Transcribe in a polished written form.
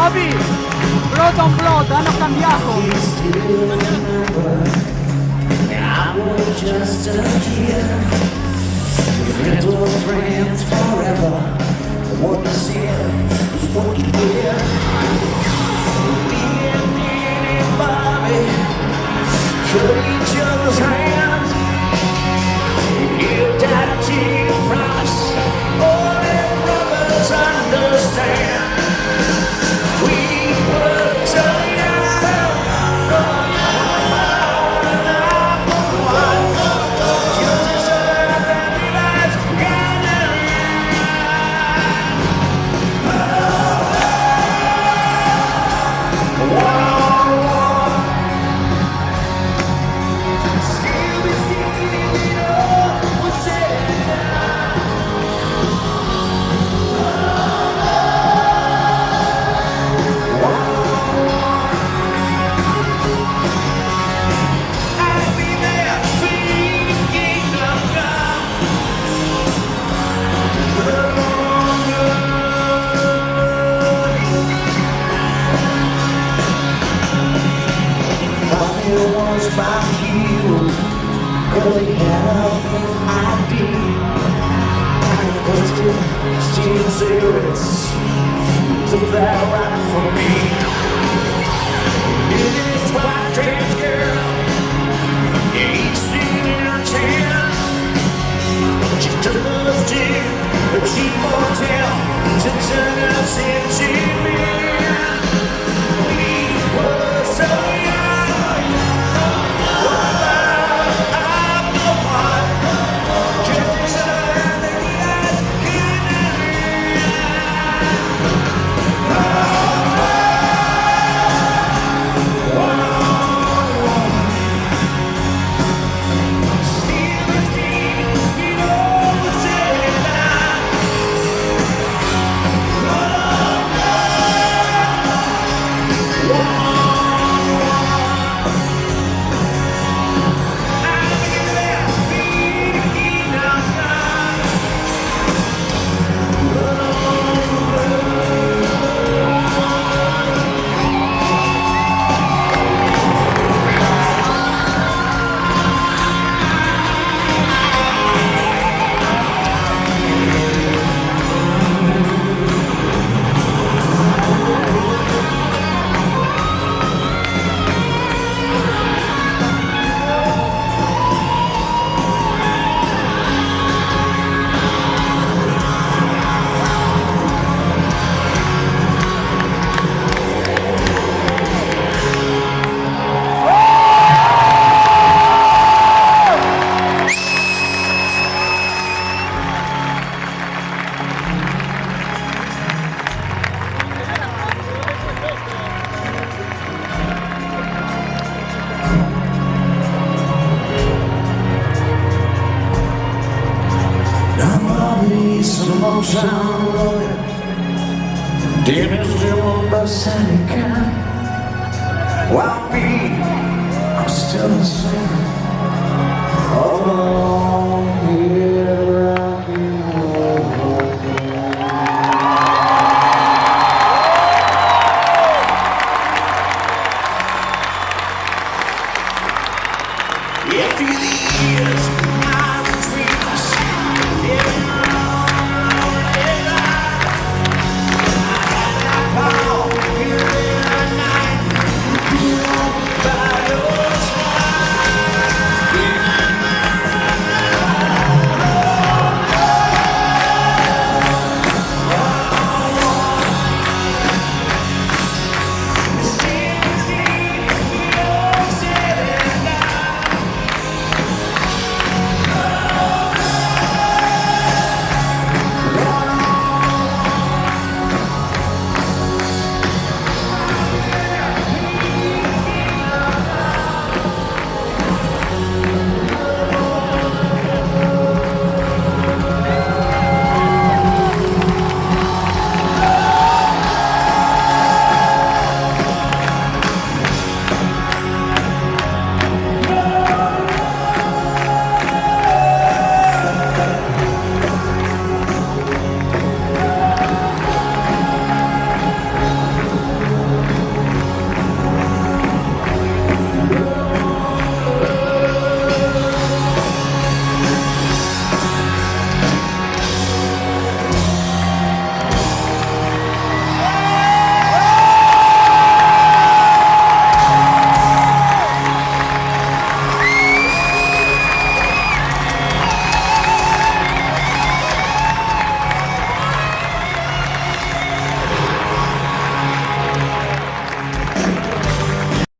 Bobby, Blood on Blood, hanno cambiato. I was just a kid. Friends were friends forever. What you said is what you did. Me and Danny and Bobby cut each other's hands. Give Daddy to you promise. All them brothers understand. We were so young, so young, and I'm the one. Just as sure that we last gathered. Still be singing, you know, we're sailing down. I'll be there for you to kingdom come. Bobby was my hero, 'cause he had everything I did. I was still serious, took that right from me. It is white trash girl, yeah, he's sitting in her chair. She took us to a cheap motel to turn us into men. We were so young, I'm the one. Just that we last Still is deep, you know we're sailing down. I'll be there for you to kingdom come. Now Bobby's a Motown lawyer. Dennis Jim beside cat. While me, I'm still the same. Oh,